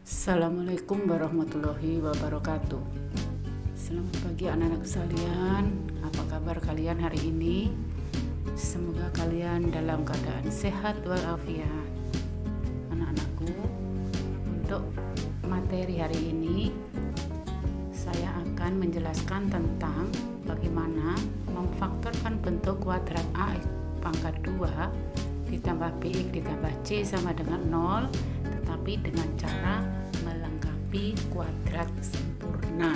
Assalamualaikum warahmatullahi wabarakatuh. Selamat pagi anak-anak sekalian. Apa kabar kalian hari ini? Semoga kalian dalam keadaan sehat walafiat. Anak-anakku, untuk materi hari ini saya akan menjelaskan tentang bagaimana memfaktorkan bentuk kuadrat AX pangkat 2 ditambah BX ditambah C sama dengan 0, tetapi dengan cara melengkapi kuadrat sempurna.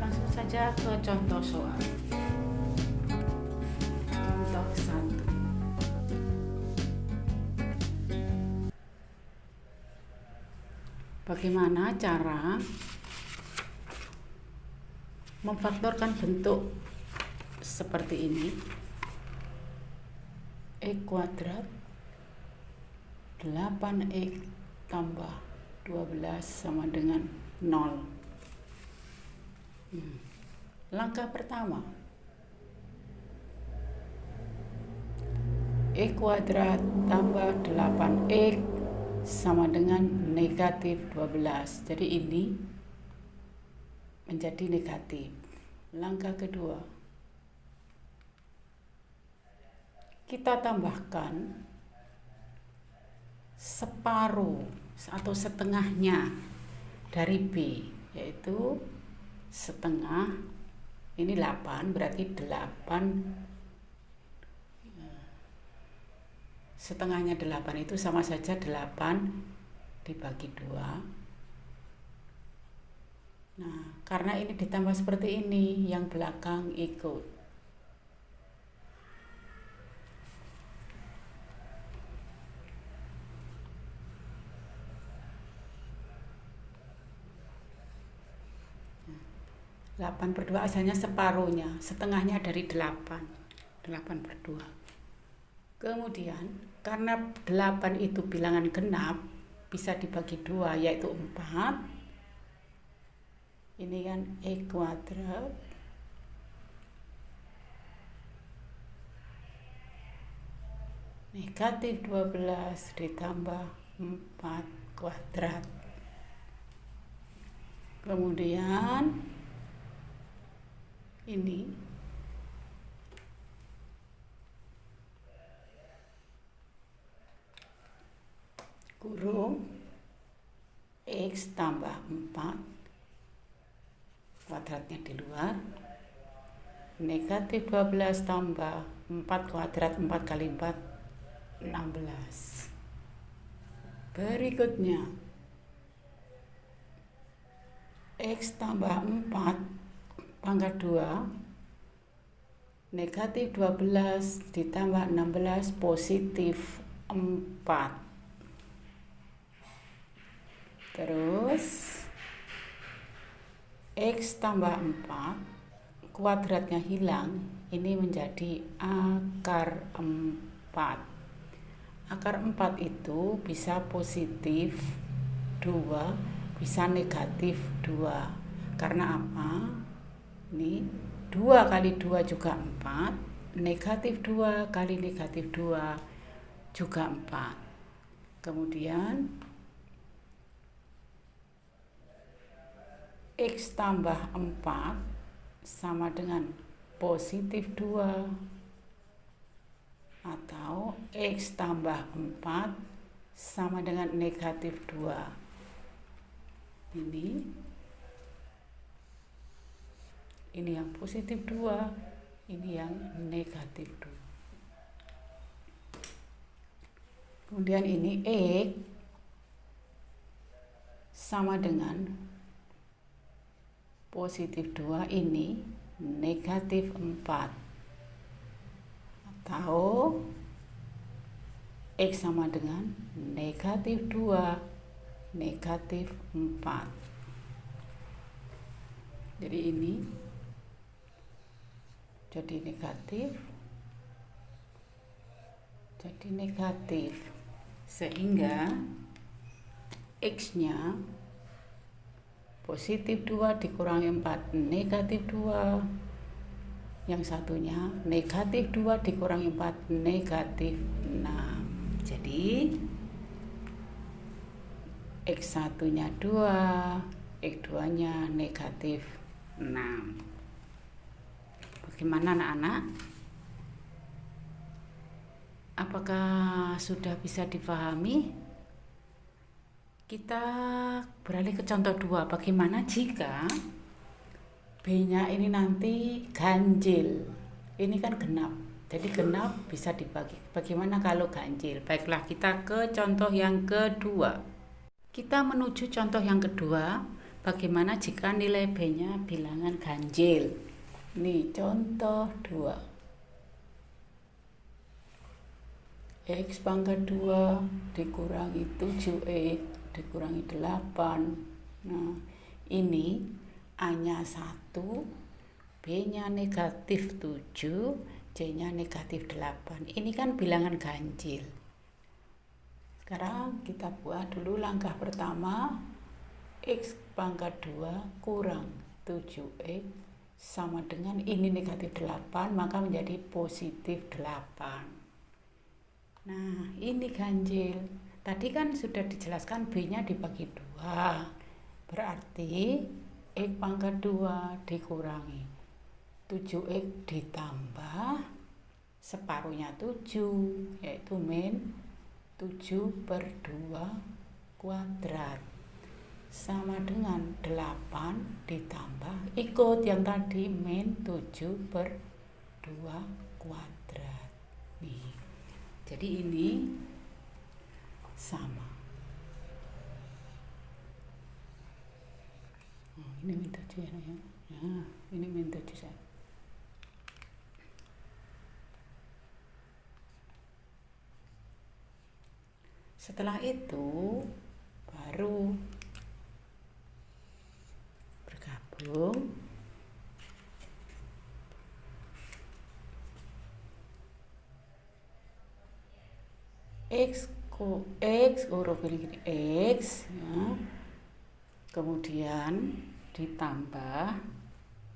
Langsung saja ke contoh soal. Contoh 1. Bagaimana cara memfaktorkan bentuk seperti ini? X kuadrat 8x tambah 12 sama dengan 0. Langkah pertama, X kuadrat tambah 8x sama dengan negatif 12. Jadi ini menjadi negatif. Langkah kedua, kita tambahkan separuh atau setengahnya dari B, yaitu setengah, ini 8, berarti 8, setengahnya 8 itu sama saja 8 dibagi 2. Nah, karena ini ditambah seperti ini, yang belakang ikut. Nah, 8/2 asalnya separuhnya, setengahnya dari 8/2. Kemudian, karena 8 itu bilangan genap, bisa dibagi 2, yaitu 4. Ini kan X kuadrat negatif 12 ditambah 4 kuadrat. Kemudian ini kurung X tambah 4, kuadratnya di luar, negatif 12 tambah 4 kuadrat, 4 kali 4, 16. Berikutnya, X tambah 4 pangkat 2, negatif 12 ditambah 16 positif 4. Terus X tambah 4, kuadratnya hilang, ini menjadi akar 4. Akar 4 itu bisa positif 2, bisa negatif 2. Karena apa? Ini 2 kali 2 juga 4, negatif 2 kali negatif 2 juga 4. Kemudian X tambah 4 sama dengan positif 2 atau X tambah 4 sama dengan negatif 2. Ini yang positif 2, ini yang negatif 2. Kemudian ini X sama dengan positif 2, ini negatif 4. Atau X sama dengan negatif 2, negatif 4. Jadi ini jadi negatif, sehingga X-nya positif 2 dikurangi 4 negatif 2, yang satunya negatif 2 dikurangi 4 negatif 6. Jadi X1 nya 2, X2 nya negatif 6. Bagaimana anak-anak? Apakah sudah bisa dipahami? Kita beralih ke contoh 2. Bagaimana jika B-nya ini nanti ganjil? Ini kan genap. Jadi genap bisa dibagi. Bagaimana kalau ganjil? Baiklah, kita ke contoh yang kedua. Kita menuju contoh yang kedua. Bagaimana jika nilai B-nya bilangan ganjil? Ini contoh 2. X pangkat 2 dikurangi 7X dikurangi 8. Nah, ini A-nya 1, B-nya negatif 7, C-nya negatif 8. Ini kan bilangan ganjil. Sekarang kita buat dulu langkah pertama. X pangkat 2 kurang 7X sama dengan ini negatif 8, maka menjadi positif 8. Nah, ini ganjil. Tadi kan sudah dijelaskan B-nya dibagi 2. Berarti X pangkat 2 dikurangi 7X ditambah separuhnya 7, yaitu min 7/2 kuadrat sama dengan 8 ditambah ikut yang tadi min 7/2 kuadrat. Nih. Jadi ini sama. Ini min 7 ya. Nah, ini min 7 saya. Setelah itu baru bergabung X huruf ini X ya. Kemudian ditambah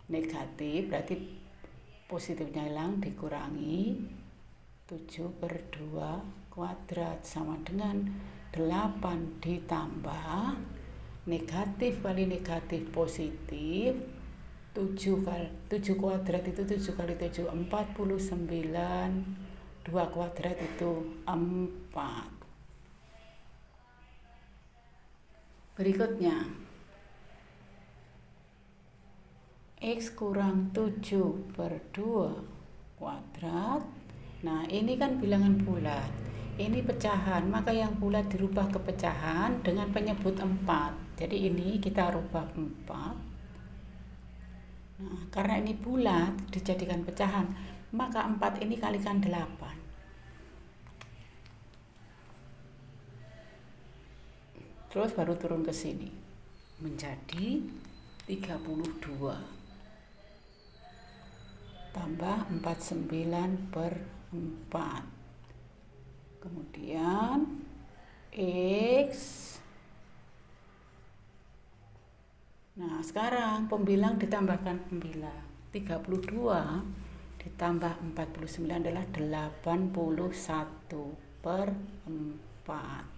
negatif, berarti positifnya hilang, dikurangi 7/2 kuadrat sama dengan 8 ditambah negatif kali negatif positif 7 kuadrat itu 7 kali 7 49, 2 kuadrat itu 4. Berikutnya X kurang 7/2 kuadrat. Nah, ini kan bilangan bulat. Ini pecahan, maka yang bulat dirubah ke pecahan dengan penyebut 4. Jadi ini kita rubah 4. Nah, karena ini bulat dijadikan pecahan, maka 4 ini kalikan 8. Terus baru turun ke sini. Menjadi 32. Tambah 49/4. Kemudian X. Nah, sekarang pembilang ditambahkan pembilang. 32 ditambah 49 adalah 81/4.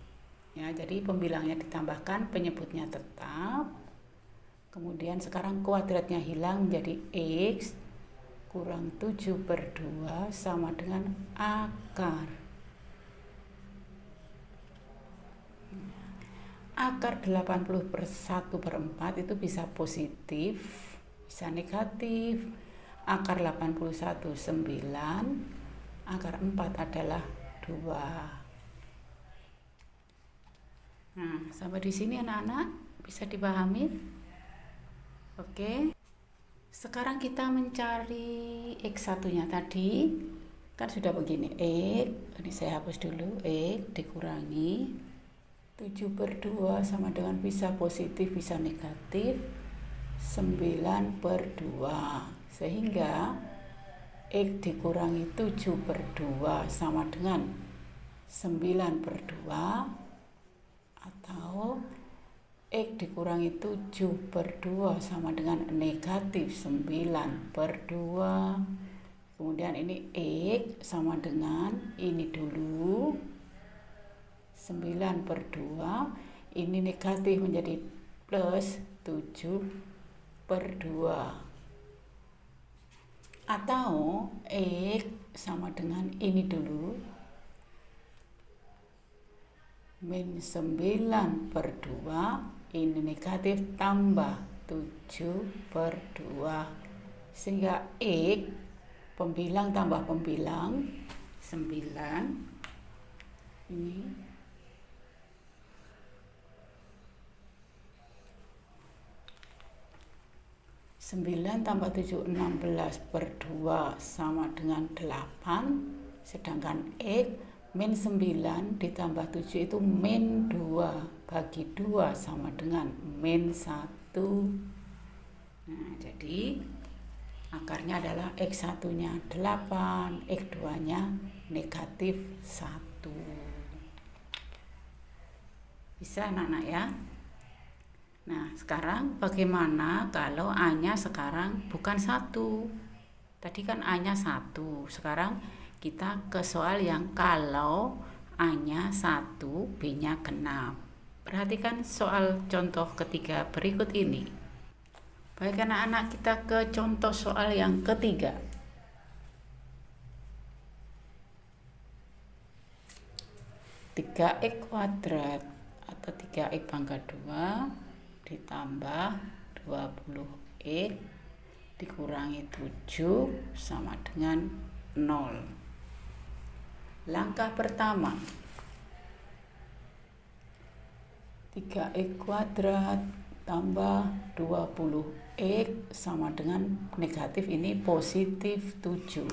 Ya, jadi pembilangnya ditambahkan, penyebutnya tetap. Kemudian sekarang kuadratnya hilang menjadi X kurang 7/2 sama dengan akar. Akar 81/4 itu bisa positif, bisa negatif. Akar 81 9, akar 4 adalah 2. Nah, sampai di sini anak-anak bisa dipahami? Oke. Sekarang kita mencari X1-nya tadi. Kan sudah begini. X, ini saya hapus dulu. X dikurangi 7/2 sama dengan bisa positif, bisa negatif 9/2. Sehingga X dikurangi 7/2 sama dengan 9/2, atau X dikurangi 7/2 sama dengan negatif 9/2. Kemudian ini X sama dengan ini dulu 9/2, ini negatif menjadi plus 7/2. Atau X sama dengan ini dulu min 9/2, ini negatif tambah 7/2, sehingga X pembilang tambah pembilang 9, ini 9 tambah 7 16/2 sama dengan 8, sedangkan X min 9 ditambah 7 itu min 2 bagi 2 sama dengan min 1. Nah, jadi akarnya adalah X1 nya 8, X2 nya negatif 1. Bisa anak-anak ya? Nah, sekarang bagaimana kalau A-nya sekarang bukan 1? Tadi kan A-nya 1. Sekarang kita ke soal yang kalau A-nya 1, B-nya genap. Perhatikan soal contoh ketiga berikut ini. Baik anak-anak, kita ke contoh soal yang ketiga. (3x kuadrat atau 3x pangkat 2 ditambah 20x dikurangi 7 sama dengan 0. Langkah pertama, 3x kuadrat tambah 20x sama dengan negatif, ini positif 7.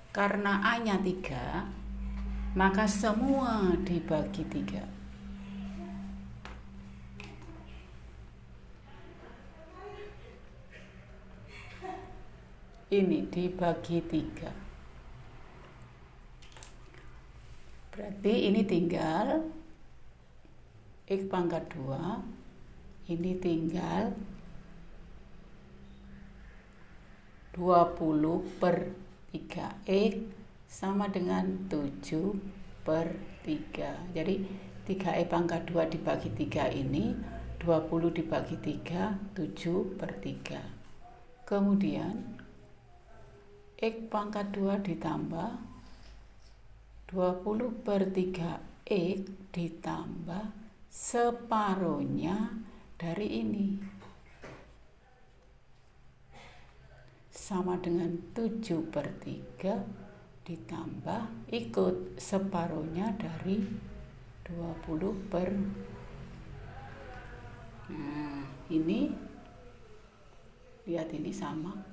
Karena A-nya 3, maka semua dibagi 3. Ini dibagi 3. Berarti ini tinggal X pangkat 2, ini tinggal 20/3x sama dengan 7/3. Jadi 3x pangkat 2 dibagi 3 ini 20 dibagi 3, 7/3. Kemudian X pangkat 2 ditambah 20/3x ditambah separuhnya dari ini sama dengan 7/3 ditambah ikut separuhnya dari 20 Nah, ini lihat, ini sama.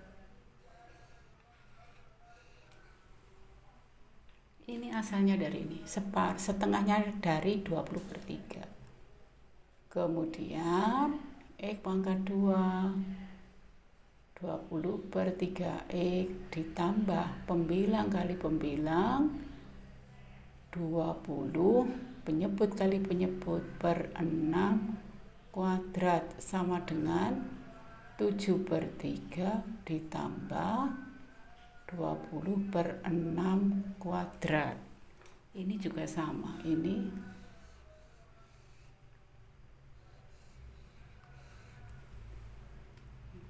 Ini asalnya dari ini, setengahnya dari 20/3. Kemudian X pangkat 2 20/3x ditambah pembilang kali pembilang 20 penyebut kali penyebut per 6 kuadrat sama dengan 7/3 ditambah 20/6 kuadrat. Ini juga sama. Ini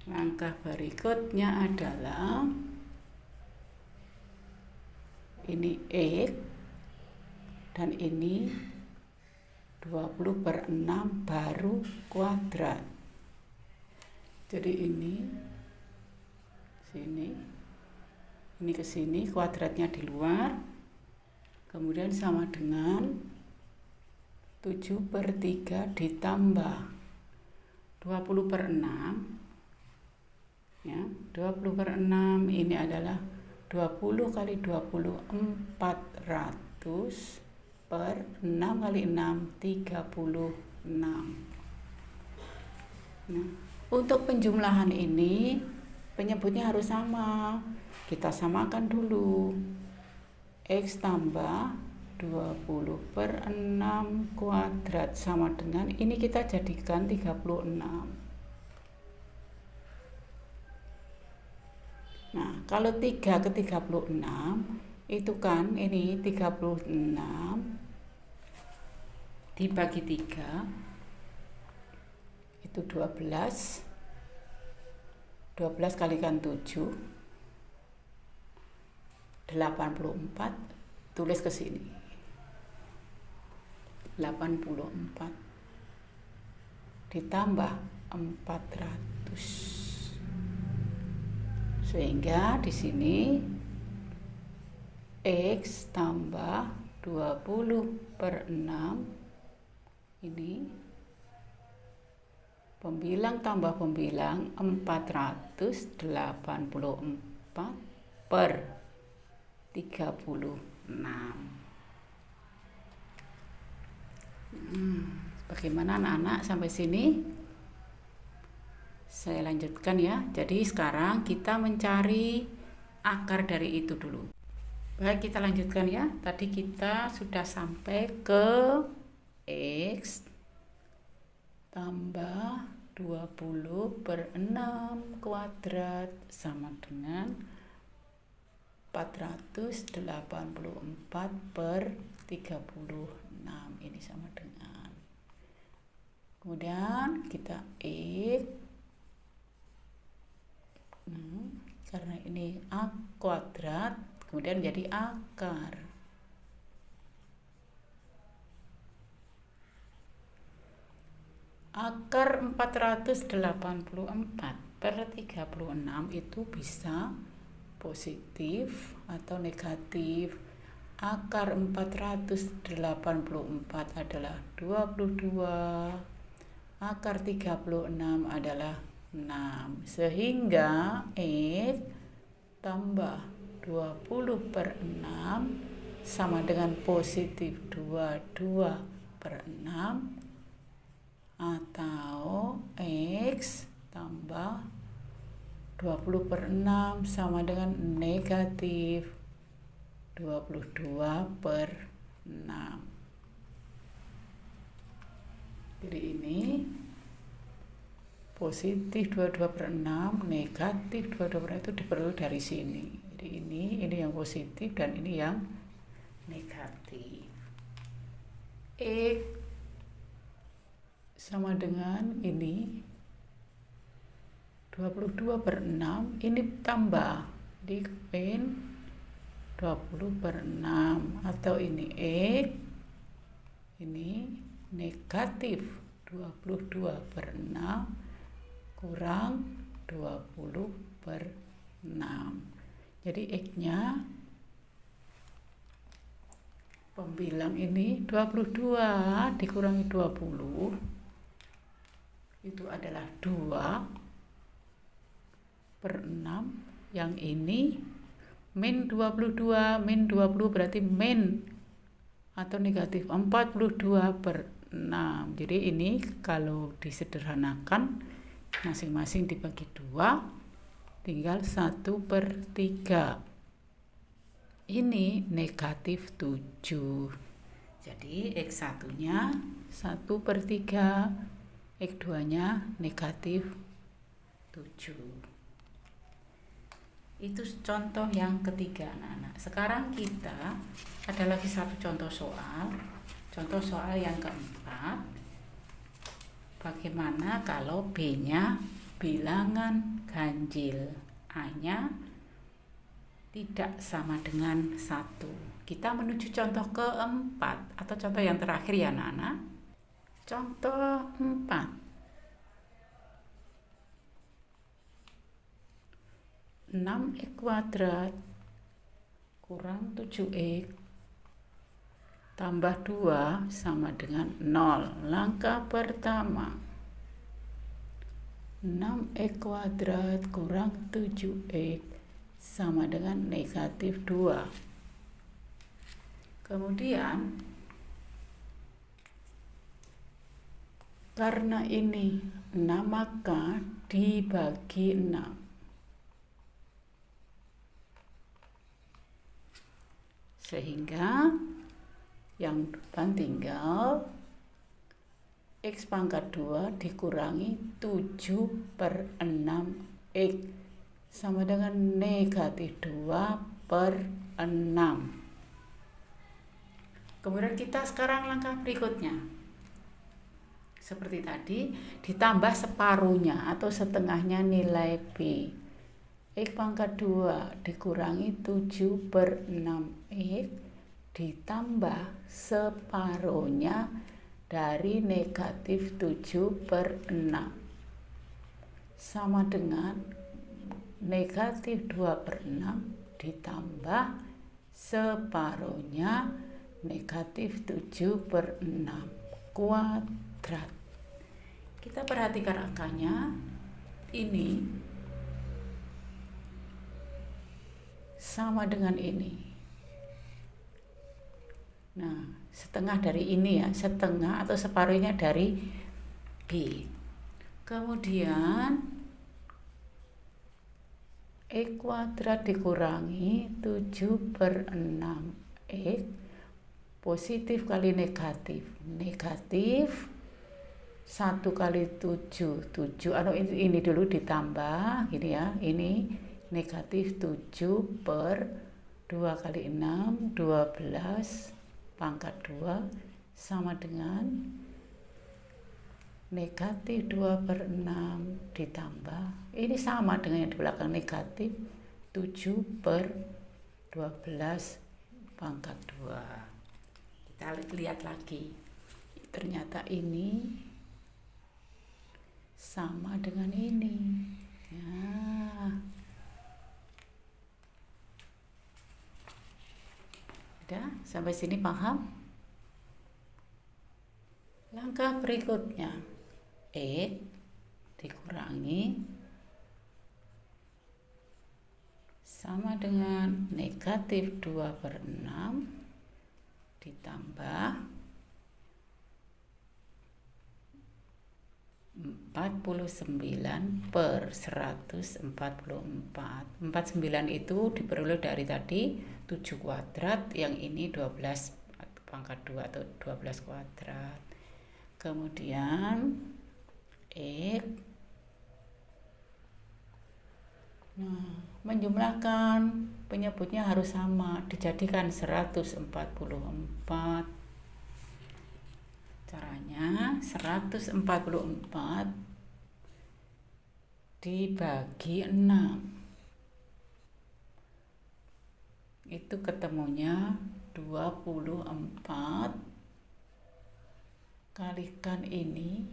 langkah berikutnya adalah ini X dan ini 20/6 baru kuadrat. Jadi ini sini, ini ke sini, kuadratnya di luar, kemudian sama dengan 7/3 ditambah 20/6 ya, 20/6 ini adalah 20 kali 20 400 per 6 kali 6 36. Nah, untuk penjumlahan ini penyebutnya harus sama. Kita samakan dulu. X tambah 20 per 6 kuadrat sama dengan, ini kita jadikan 36. Nah, kalau 3 ke 36 itu kan ini 36 dibagi 3 itu 12. 12 kalikan 7 84, tulis ke sini 84 ditambah 400, sehingga di sini X tambah 20 per 6 ini pembilang tambah pembilang 484 per 36. Bagaimana anak-anak sampai sini? Saya lanjutkan ya. Jadi sekarang kita mencari akar dari itu dulu. Baik, kita lanjutkan ya. Tadi kita sudah sampai ke X tambah 20 per 6 kuadrat sama dengan 484 per 36. Ini sama dengan, kemudian kita X, karena ini A kuadrat, kemudian menjadi akar. Akar 484 per 36 itu bisa positif atau negatif. Akar 484 adalah 22, akar 36 adalah 6, sehingga X tambah 20 per 6 sama dengan positif 22 per 6, atau X tambah 20 per 6 sama dengan negatif 22 per 6. Jadi ini positif 22 per 6, negatif 22 per 6 itu diperoleh dari sini. Jadi ini yang positif dan ini yang negatif. X sama dengan ini 22 per 6, ini tambah, jadi min 20 per 6, atau ini X, ini negatif 22 per 6 kurang 20 per 6. Jadi X-nya pembilang ini 22 dikurangi 20 itu adalah 2 per 6. Yang ini min 22, min 20 berarti min atau negatif 42 per 6. Jadi ini kalau disederhanakan masing-masing dibagi 2 tinggal 1 per 3. Ini negatif 7. Jadi X1 nya 1 per 3, X2 nya negatif 7. Itu contoh yang ketiga, anak-anak. Sekarang kita ada lagi satu contoh soal. Contoh soal yang keempat. Bagaimana kalau B-nya bilangan ganjil, A-nya tidak sama dengan 1. Kita menuju contoh keempat atau contoh yang terakhir ya anak-anak. Contoh 4. 6x kuadrat kurang 7x tambah 2 sama dengan 0. Langkah pertama, 6x kuadrat kurang 7x sama dengan negatif 2. Kemudian karena ini 6 maka dibagi 6. Sehingga yang depan tinggal X pangkat 2 dikurangi 7/6X sama dengan negatif 2/6. Kemudian kita sekarang langkah berikutnya. Seperti tadi, ditambah separuhnya atau setengahnya nilai B. X pangkat 2 dikurangi 7/6X ditambah separuhnya dari negatif 7/6 sama dengan negatif 2/6 ditambah separuhnya negatif 7/6 kuadrat. Kita perhatikan angkanya, ini sama dengan ini. Nah, setengah dari ini ya, setengah atau separuhnya dari B. Kemudian X kuadrat dikurangi 7/6X positif kali negatif. Negatif 1 kali 7 atau ini dulu ditambah gini ya. Ini negatif 7/2 kali 6 12 pangkat 2 sama dengan negatif 2/6 ditambah ini sama dengan yang di belakang negatif 7/12 pangkat 2. Kita lihat lagi, ternyata ini sama dengan ini ya. Udah, sampai sini paham? Langkah berikutnya, X dikurangi sama dengan negatif 2/6 ditambah 49/144. 49 itu diperoleh dari tadi 7 kuadrat, yang ini 12 pangkat 2 atau 12 kuadrat. Kemudian X, nah, menjumlahkan penyebutnya harus sama, dijadikan 144. Caranya 144 dibagi 6. Itu ketemunya 24 kalikan ini.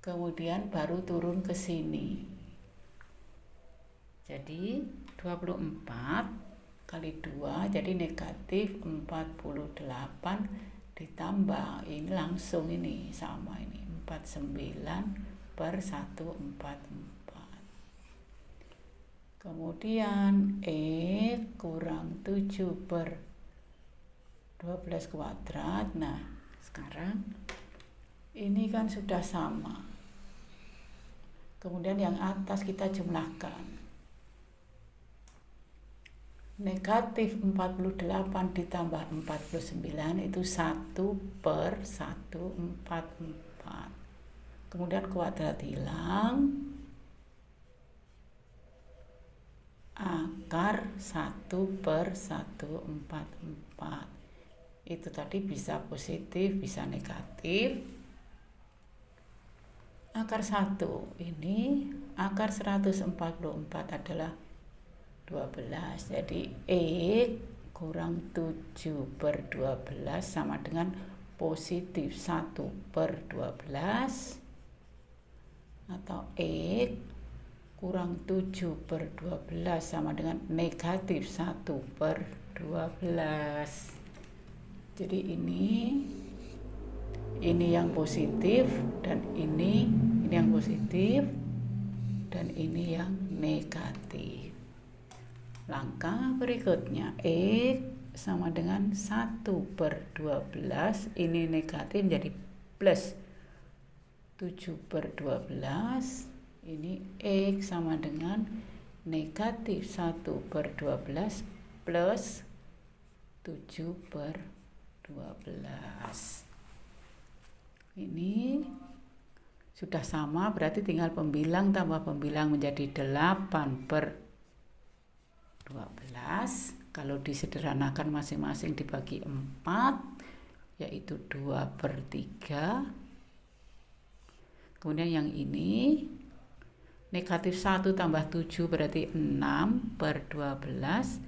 Kemudian baru turun ke sini. Jadi 24 kali 2 jadi negatif 48 ditambah ini langsung ini sama ini 49/144. Kemudian X kurang 7/12 kuadrat. Nah, sekarang ini kan sudah sama. Kemudian yang atas kita jumlahkan. Negatif 48 ditambah 49 itu 1/144. Kemudian kuadrat hilang, akar 1/144. Itu tadi bisa positif bisa negatif. Akar 1 ini, akar 144 adalah 12. Jadi X kurang 7/12 sama dengan positif 1/12 atau X kurang 7/12 sama dengan negatif 1/12. Jadi ini yang positif dan ini yang positif dan ini yang negatif. Langkah berikutnya, X sama dengan 1/12, ini negatif jadi plus 7/12, ini X sama dengan negatif 1/12 plus 7/12. Ini sudah sama, berarti tinggal pembilang tambah pembilang menjadi 8/12. Kalau disederhanakan masing-masing dibagi 4, yaitu 2/3. Kemudian yang ini negatif 1 tambah 7 berarti 6/12.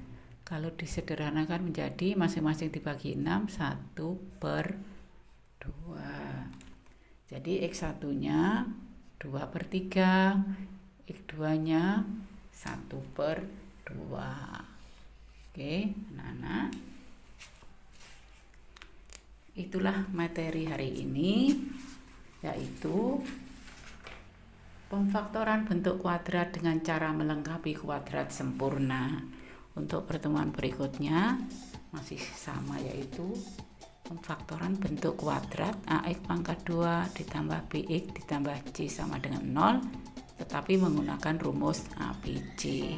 Kalau disederhanakan menjadi masing-masing dibagi 6, 1/2. Jadi X1 nya 2/3, X2 nya 1/2. Oke, anak-anak, itulah materi hari ini, yaitu pemfaktoran bentuk kuadrat dengan cara melengkapi kuadrat sempurna. Untuk pertemuan berikutnya masih sama, yaitu pemfaktoran bentuk kuadrat AX pangkat 2 ditambah BX ditambah C sama dengan 0, tetapi menggunakan rumus ABC.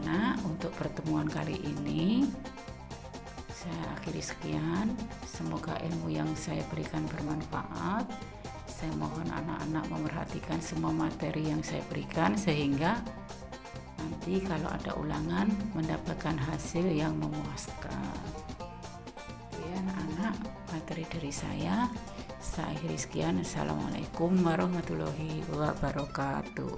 Nah, untuk pertemuan kali ini saya akhiri sekian. Semoga ilmu yang saya berikan bermanfaat. Saya mohon anak-anak memerhatikan semua materi yang saya berikan, sehingga nanti kalau ada ulangan mendapatkan hasil yang memuaskan. Ya anak-anak, materi dari saya akhiri sekian. Assalamualaikum warahmatullahi wabarakatuh.